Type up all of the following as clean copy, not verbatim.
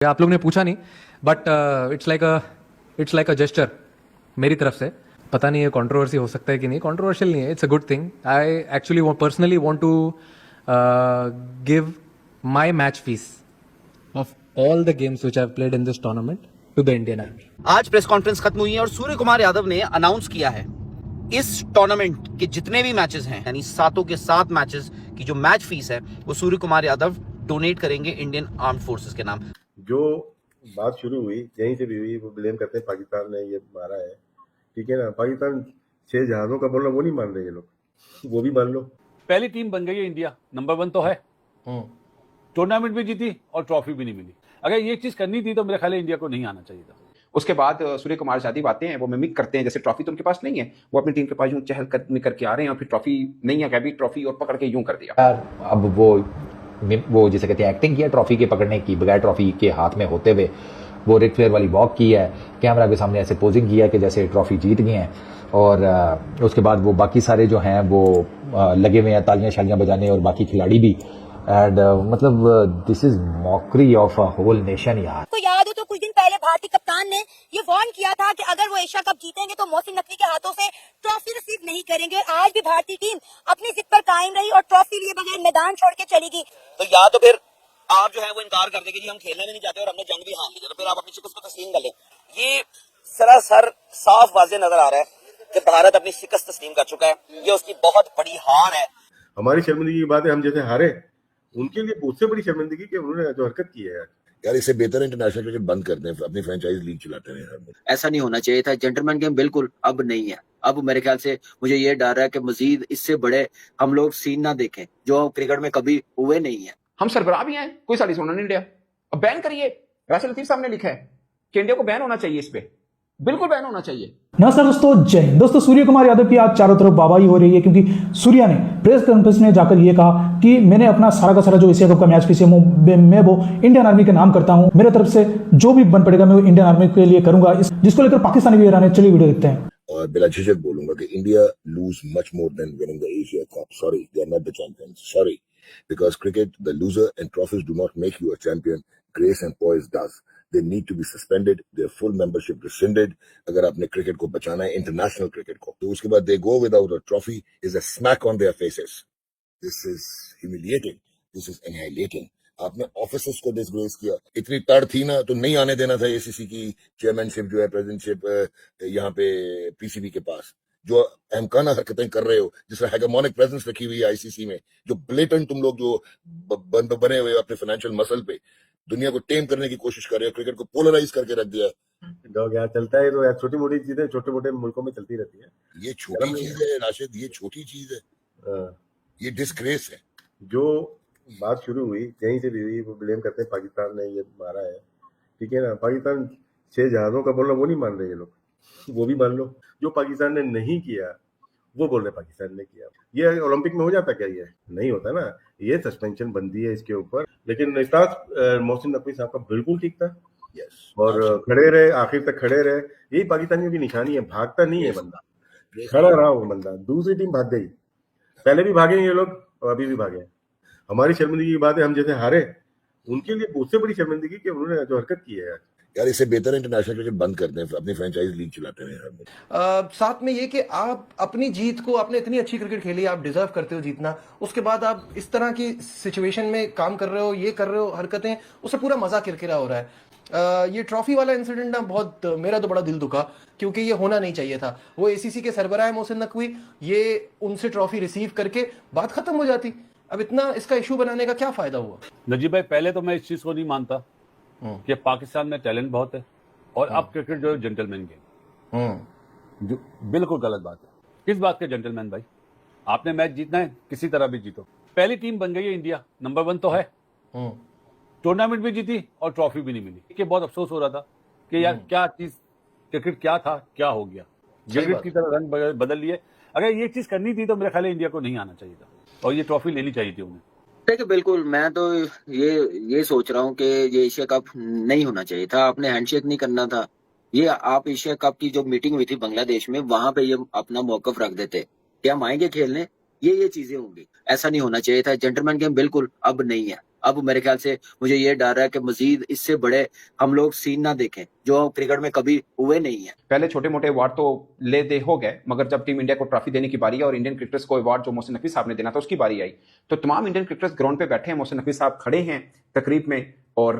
आप लोग ने पूछा नहीं, but it's like a gesture मेरी तरफ से। पता नहीं है कंट्रोवर्सी हो सकता है कि नहीं, कंट्रोवर्शियल नहीं है, it's a good thing. I actually personally want to give my match fees of all the games which I have played in this tournament to the Indian army. आज प्रेस कॉन्फ्रेंस खत्म हुई है और सूर्य कुमार यादव ने announce किया है इस tournament के जितने भी मैचेस हैं, यानी सातों के सात मैचेस की जो मैच फीस है वो सूर्य कुमार यादव डोनेट करेंगे इंडियन आर्म फोर्सेस के नाम। जो बात शुरू हुई यहीं से भी हुई, वो ब्लेम करते हैं पाकिस्तान ने ये मारा है, ठीक है ना। पाकिस्तान 6 जहाजों का बोलना वो नहीं मान रहे ये लोग, वो भी मान लो। पहली टीम बन गई है इंडिया, नंबर 1 तो है, टूर्नामेंट भी जीती और ट्रॉफी भी नहीं मिली। अगर ये चीज करनी थी तो मेरे ख्याल है इंडिया को नहीं आना चाहिए था। उसके बाद सूर्य कुमार सादी बातें हैं वो मिमिक करते हैं, जैसे ट्रॉफी तो उनके पास नहीं है, वो अपनी टीम के पास यूं चहल कदमी करके आ रहे हैं और फिर ट्रॉफी नहीं है, कभी ट्रॉफी और पकड़ के यूं कर दिया। अब वो जिसे कहते हैं एक्टिंग किया ट्रॉफी के पकड़ने की, बगैर ट्रॉफी के हाथ में होते हुए वो रिक फ्लेयर वाली वॉक की है, कैमरा के सामने ऐसे पोजिंग किया कि जैसे ट्रॉफी जीत गए हैं। और उसके बाद वो बाकी सारे जो हैं वो लगे हुए हैं तालियां शालियां बजाने, और बाकी खिलाड़ी भी। एंड मतलब this is mockery of a whole nation यार। तो याद हो तो कुछ दिन पहले भारतीय कप्तान ने ये वार्न किया था कि अगर वो एशिया कप जीतेंगे तो मोहसिन नकवी के हाथों से ट्रॉफी रिसीव नहीं करेंगे। और आज भी भारतीय टीम अपनी जिद पर कायम रही और ट्रॉफी लिए बगैर मैदान छोड़ के चली गई। तो या तो फिर आप जो है वो इनकार कर देंगे जी हम खेलने भी नहीं चाहते और हमने जंग भी हार ली, तो फिर आप अपनी शिकस्त को तस्लीम कर लें। ये सरासर साफ वाज़ेह नजर आ रहा है कि भारत अपनी शिकस्त तस्लीम कर चुका है, ये उसकी बहुत बड़ी हार है। हमारी शर्मिंदगी की बात है, हम जैसे हारे, उनके लिए उससे बड़ी शर्मिंदगी कि उन्होंने जो हरकत की है यार, इससे बेहतर इंटरनेशनल क्रिकेट बंद करते हैं, अपनी फ्रेंचाइज लीग चलाते हैं। ऐसा नहीं होना चाहिए था। जेंटलमैन गेम बिल्कुल अब नहीं है। अब मेरे ख्याल से मुझे ये डर है कि मजीद इससे बड़े हम लोग सीन ना देखें जो क्रिकेट में कभी हुए नहीं है। हम सरबराह भी हैं, कोई साड़ी सुनना नहीं इंडिया, अब बैन करिए। राशिद लतीफ साहब ने लिखा है कि इंडिया को बैन होना चाहिए, इस पे बिल्कुल बैन होना चाहिए। नमस्कार दोस्तों, जय हिंद। दोस्तों, सूर्य कुमार यादव की आज चारों तरफ वाहवाही हो रही है क्योंकि सूर्या ने प्रेस कॉन्फ्रेंस में जाकर ये कहा कि मैंने अपना सारा का सारा जो एशिया कप का मैच फीस है मैं वो इंडियन आर्मी के नाम करता हूं, मेरे तरफ से जो भी बन पड़ेगा मैं वो इंडियन आर्मी के लिए करूंगा, जिसको लेकर पाकिस्तानी भी हैरान है। चलिए वीडियो देखते हैं। और बिला झिझक बोलूंगा कि India lose much more than winning the Asia cup. Sorry, they are not the champions, sorry, because cricket, the loser and trophies do not make you a champion. Grace and poise does. They need to be suspended, their full membership rescinded. अगर आपने cricket को बचाना है, international cricket को, तो उसके बाद they go without a trophy is a smack on their faces. This is humiliating. This is annihilating. आपने ऑफिसर्स को डिसग्रेस किया। इतनी तड़ थी ना तो नहीं आने देना था एसीसी की चेयरमैनशिप जो है, प्रेसिडेंटशिप यहाँ पे पीसीबी के पास। जो अहमकाना हरकतें कर रहे हो, जिस तरह हेगेमोनिक प्रेजेंस रखी हुई है आईसीसी में, जो ब्लेटेंट तुम लोग जो बने हुए अपने फाइनेंशियल मसल पे दुनिया को टेम करने की कोशिश कर रहे हो, क्रिकेट को पोलराइज करके रख दिया। डॉग यार चलता है तो यार, छोटी मोटी चीजें छोटे मोटे मुल्कों में चलती रहती है। ये छोटी चीज है राशिद, ये छोटी चीज है, ये डिस्ग्रेस है। जो बात शुरू हुई यहीं से भी हुई, वो ब्लेम करते हैं पाकिस्तान ने ये मारा है, ठीक है ना। पाकिस्तान 6 जहाजों का बोलना वो नहीं मान रहे ये लोग, वो भी मान लो। जो पाकिस्तान ने नहीं किया वो बोल रहे पाकिस्तान ने किया। ये ओलंपिक में हो जाता क्या? ये नहीं होता ना, ये सस्पेंशन बंदी है इसके ऊपर। लेकिन मोहसिन नकवी साहब का बिल्कुल ठीक था, और खड़े रहे, आखिर तक खड़े रहे। यही पाकिस्तानियों की निशानी है, भागता नहीं है बंदा, खड़ा रहा वो बंदा। दूसरी टीम भाग गई, पहले भी भागे ये लोग और अभी भी भागे। हमारी शर्मिंदगी की बात है, हम जैसे हारे, उनके लिए उससे बड़ी शर्मिंदगी कि उन्होंने जो हरकत की है यार, इससे बेहतर इंटरनेशनल क्रिकेट बंद करते हैं, अपनी फ्रेंचाइज लीग चलाते हैं। साथ में ये कि आप अपनी जीत को, आपने इतनी अच्छी क्रिकेट खेली, आप डिजर्व करते हो जीतना, उसके बाद आप इस तरह की सिचुएशन में काम कर रहे हो, ये कर रहे हो हरकतें, उससे पूरा मजा किरकिरा हो रहा है। ये ट्रॉफी वाला इंसिडेंट ना बहुत, मेरा तो बड़ा दिल दुखा क्योंकि ये होना नहीं चाहिए था। वो एसीसी के सरबराह है मोहसिन नकवी, ये उनसे ट्रॉफी रिसीव करके बात खत्म हो जाती। अब इतना इसका इशू बनाने का क्या फायदा हुआ? नजीब भाई, पहले तो मैं इस चीज को नहीं मानता कि पाकिस्तान में टैलेंट बहुत है और अब क्रिकेट जो है जेंटलमैन गेम, जो बिल्कुल गलत बात है। किस बात के जेंटलमैन भाई? आपने मैच जीतना है, किसी तरह भी जीतो। पहली टीम बन गई है इंडिया, नंबर 1 तो है, टूर्नामेंट भी जीती और ट्रॉफी भी नहीं मिली। कि बहुत अफसोस हो रहा था कि यार क्या चीज, क्रिकेट क्या था, क्या हो गया, क्रिकेट की तरह रंग बदल लिए। अगर ये चीज करनी थी तो मेरे ख्याल इंडिया को नहीं आना चाहिए था और ये ट्रॉफी लेनी चाहिए थी उन्हें। देखिए, बिल्कुल मैं तो ये सोच रहा हूँ कि ये एशिया कप नहीं होना चाहिए था। आपने हैंडशेक नहीं करना था। ये आप एशिया कप की जो मीटिंग हुई थी बांग्लादेश में, वहां पे ये अपना मौकफ रख देते कि हम आएंगे खेलने, ये चीजें होंगी। ऐसा नहीं होना चाहिए था। जेंटलमैन गेम बिल्कुल अब नहीं है। अब मेरे ख्याल से मुझे ये डर है कि मजीद इससे बड़े हम लोग सीन ना देखें जो क्रिकेट में कभी हुए नहीं है। पहले छोटे मोटे अवार्ड तो ले दे हो गए, मगर जब टीम इंडिया को ट्रॉफी देने की बारी है और इंडियन क्रिकेटर्स को अवार्ड जो मोहसिन नकवी साहब ने देना था उसकी बारी आई, तो तमाम इंडियन क्रिकेटर्स ग्राउंड पे बैठे हैं, मोहसिन नकवी साहब खड़े हैं तकरीब में और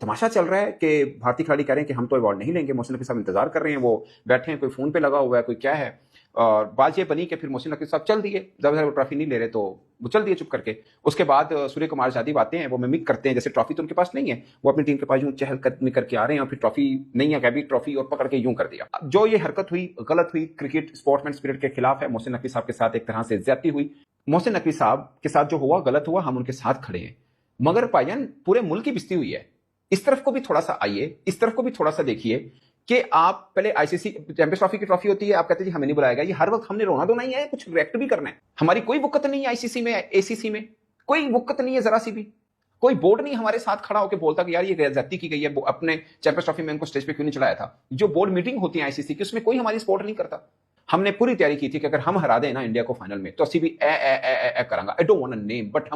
तमाशा चल रहा है कि भारतीय खिलाड़ी कह रहे हैं कि हम तो अवार्ड नहीं लेंगे, मोहसिन नकवी साहब इंतजार कर रहे हैं, वो बैठे हैं, कोई फोन पे लगा हुआ है, कोई क्या है। और बात ये बनी कि फिर मोहसिन नकवी साहब चल दिए, जब वो ट्रॉफी नहीं ले रहे तो वो चल दिए चुप करके। उसके बाद सूर्य कुमार यादव आते हैं, वो मिमिक करते हैं, जैसे ट्रॉफी तो उनके पास नहीं है, वो अपनी टीम के पास यूं चहलकदमी करके आ रहे हैं और फिर ट्रॉफी नहीं है, कभी ट्रॉफी और पकड़ के यूं कर दिया। जो ये हरकत हुई गलत हुई, क्रिकेट स्पोर्ट्समैन स्पिरिट के खिलाफ है, मोहसिन नकवी साहब के साथ एक तरह से ज्यादती हुई। मोहसिन नकवी साहब के साथ जो हुआ गलत हुआ, हम उनके साथ खड़े हैं, मगर भाईजान पूरे मुल्क की बिस्ती हुई है। इस तरफ को भी थोड़ा सा आइए, इस तरफ को भी थोड़ा सा देखिए कि आप पहले आईसीसी चैंपियंस ट्रॉफी की ट्रॉफी होती है, आप कहते हैं जी हमें नहीं बुलाया गया, ये हर वक्त हमने रोना धोना ही है, कुछ रिएक्ट भी करना है। हमारी कोई वुकत नहीं है आईसीसी में, एसीसी में कोई वुकत नहीं है, जरा सी भी कोई बोर्ड नहीं हमारे साथ खड़ा होकर बोलता कि यार ये ज्यादती की गई है, अपने चैंपियंस ट्रॉफी में इनको स्टेज पे क्यों नहीं चलाया था। जो बोर्ड मीटिंग होती है आईसीसी की, उसमें कोई हमारी सपोर्ट नहीं करता। हमने पूरी तैयारी की थी कि अगर हम हरा दें ना इंडिया को फाइनल में तो असी भी ए करांगा, I don't want a name, but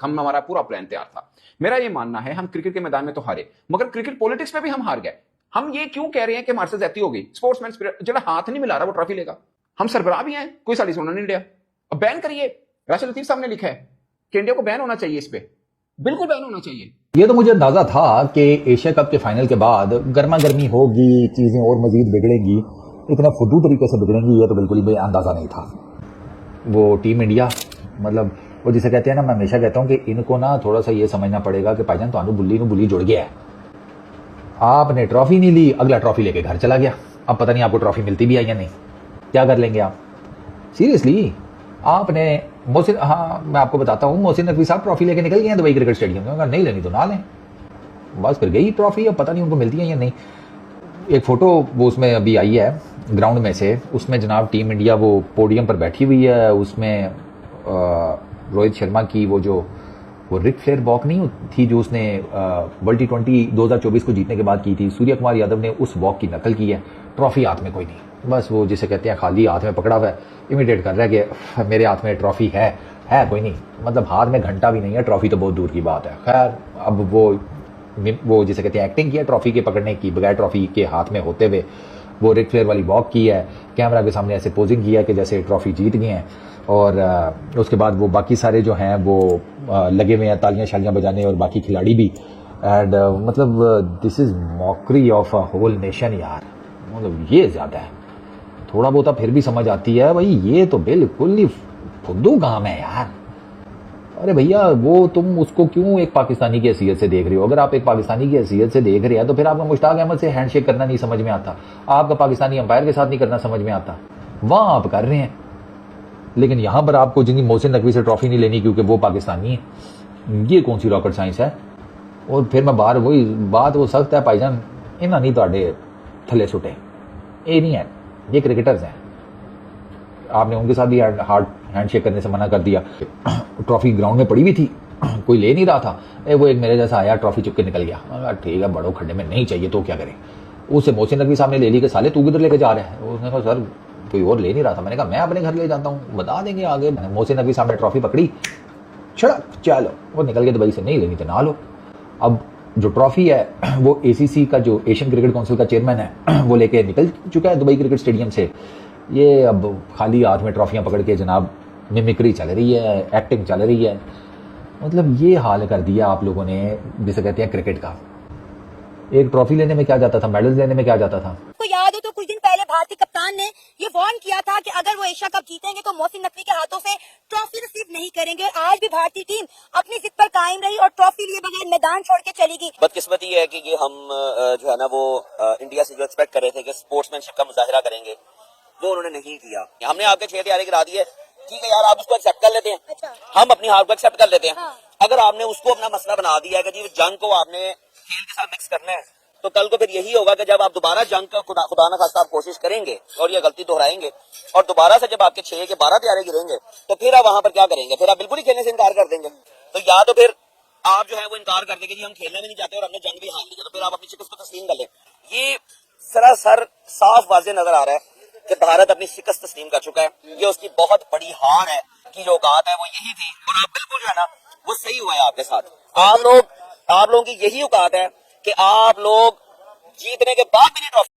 हम हमारा पूरा प्लान तैयार था। मेरा ये मानना है हम क्रिकेट के मैदान में तो हारे, मगर क्रिकेट पॉलिटिक्स में भी हम हार गए। हम ये क्यों कह रहे हैं कि हमारे से ज्यादती हो गई, स्पोर्ट्समैन स्पिरिट जो हाथ नहीं मिला रहा वो ट्रॉफी लेगा, हम सरबराह भी हैं, कोई साड़ी सुनना नहीं इंडिया। अब बैन करिए, राशिद लतीफ साहब ने लिखा है कि इंडिया को बैन होना चाहिए, इस पे बिल्कुल बैन होना चाहिए। ये तो मुझे अंदाजा था कि एशिया कप के फाइनल के बाद गर्मा गर्मी होगी, चीजें और मजीद बिगड़ेंगी, इतना फुद्दू तरीके से बिगड़ेंगी, ये तो बिल्कुल ही अंदाजा नहीं था। वो टीम इंडिया मतलब वो जिसे कहते हैं ना, मैं हमेशा कहता हूँ कि इनको ना थोड़ा सा ये समझना पड़ेगा कि भाईजान तो बुल्ली जुड़ गया है। आपने ट्रॉफी नहीं ली, अगला ट्रॉफी लेके घर चला गया, अब पता नहीं आपको ट्रॉफी मिलती भी है या नहीं, क्या कर लेंगे आप। सीरियसली आपने मोहसिन, हाँ मैं आपको बताता हूँ, मोहसिन नकवी साहब ट्रॉफी लेके निकल गए हैं दुबई क्रिकेट स्टेडियम में, अगर नहीं लेनी तो ना लें, बस फिर गई ट्रॉफी, अब पता नहीं उनको मिलती है या नहीं। एक फोटो वो उसमें अभी आई है ग्राउंड में से, उसमें जनाब टीम इंडिया वो पोडियम पर बैठी हुई है, उसमें रोहित शर्मा की वो रिक फ्लेयर वॉक नहीं थी जो उसने वर्ल्ड T20 2024 को जीतने के बाद की थी, सूर्य कुमार यादव ने उस वॉक की नकल की है। ट्रॉफी हाथ में कोई नहीं, बस वो जिसे कहते हैं खाली हाथ में पकड़ा हुआ है, इमिटेट कर रहा है कि मेरे हाथ में ट्रॉफी है कोई नहीं, मतलब हाथ में घंटा भी नहीं है, ट्रॉफी तो बहुत दूर की बात है। खैर अब वो जिसे कहते हैं एक्टिंग की है ट्रॉफी के पकड़ने की, बगैर ट्रॉफी के हाथ में होते हुए वो रिक फ्लेयर वाली वॉक की है, कैमरा के सामने ऐसे पोजिंग किया है कि जैसे ट्रॉफी जीत गए हैं, और उसके बाद वो बाकी सारे जो हैं वो लगे हुए हैं तालियां शालियां बजाने, और बाकी खिलाड़ी भी, एंड मतलब this is mockery of a whole nation यार, मतलब ये ज्यादा है। थोड़ा बहुत फिर भी समझ आती है भाई, ये तो बिल्कुल ही फुद्दू काम है यार। अरे भैया वो तुम उसको क्यों एक पाकिस्तानी की हैसियत से देख रहे हो? अगर आप एक पाकिस्तानी की हैसियत से देख रहे हैं तो फिर आपका मुश्ताक अहमद से हैंडशेक करना नहीं समझ में आता, आपका पाकिस्तानी अंपायर के साथ नहीं करना समझ में आता, वहां आप कर रहे हैं। लेकिन यहां पर आपको जिनकी मोहसिन नकवी से ट्रॉफी नहीं लेनी क्योंकि वो पाकिस्तानी है, ये कौन सी रॉकेट साइंस है? और फिर मैं बाहर वही बात वो सख्त है भाईजान, इन्हें नहीं ਤੁਹਾਡੇ थले सुटे, ये नहीं है, ये क्रिकेटर्स हैं। आपने उनके साथ भी हार्ड हैंडशेक करने से मना कर दिया। ट्रॉफी ग्राउंड में पड़ी हुई थी, कोई ले नहीं रहा था, वो एक मेरे जैसा आया ट्रॉफी चुप के निकल गया। ठीक है, बड़ो खड्डे में नहीं चाहिए तो क्या करे। उससे मोहसिन नकवी साहब ने ले ली कि साले तू किधर लेके जा रहा है? उसने कहा सर कोई और ले नहीं रहा था। मैंने कहा मैं अपने घर ले जाता हूँ, बता देंगे आगे। मोहसिन नकवी साहब ने ट्रॉफी पकड़ी, छड़क चलो, वो निकल गए दुबई से, नहीं लेनी तो ना लो। अब जो ट्रॉफी है वो एसीसी का जो एशियन क्रिकेट काउंसिल का चेयरमैन है वो लेके निकल चुका है दुबई क्रिकेट स्टेडियम से। ये अब खाली हाथ में ट्रॉफियां पकड़ के जनाब मिमिक्री चल रही है, एक्टिंग चल रही है। मतलब ये हाल कर दिया आप लोगों ने जिसे कहते हैं क्रिकेट का। एक ट्रॉफी लेने में क्या जाता था, मेडल्स लेने में क्या जाता था। आपको याद हो तो कुछ दिन पहले भारतीय कप्तान ने ये वार्न किया था कि अगर वो एशिया कप जीतेंगे तो मोहसिन नकवी के हाथों से ट्रॉफी रिसीव नहीं करेंगे। और आज भी भारतीय टीम अपनी जिद पर कायम रही और ट्रॉफी लिए बगैर मैदान छोड़ के चली गई। बदकिस्मती है कि ये हम जो है ना वो इंडिया से जो एक्सपेक्ट कर रहे थे कि स्पोर्ट्समैनशिप का मुजाहिरा करेंगे, वो उन्होंने नहीं किया। हमने आपके 6 तैयारी गिरा दी है, ठीक है यार, आप उसको एक्सेप्ट कर लेते हैं। अच्छा। हम अपनी हार को एक्सेप्ट कर लेते हैं। हाँ। अगर आपने उसको अपना मसला बना दिया है कि जी जंग को आपने खेल के साथ मिक्स करना है, तो कल को फिर यही होगा कि जब आप दोबारा जंग का खुदा ना खास्ता आप कोशिश करेंगे और ये गलती दोहराएंगे और दोबारा से जब आपके 6 के 12 तैयारी गिरेंगे तो फिर आप वहां पर क्या करेंगे? फिर आप बिल्कुल ही खेलने से इनकार कर देंगे। तो या तो फिर आप जो है वो इनकार कर देंगे जी हम खेलने में नहीं चाहते और हमने जंग भी हार ली, तो फिर आप अपनी शिकस्त को तस्लीम कर लें। ये सरासर साफ वाजे नजर आ रहा है कि भारत अपनी शिकस्त तस्लीम कर चुका है। ये उसकी बहुत बड़ी हार है कि जो औकात है वो यही थी, और आप बिल्कुल जो है ना वो सही हुआ है आपके साथ। आप लोगों की यही औकात है कि आप लोग जीतने के बाद भी नहीं ट्रॉफी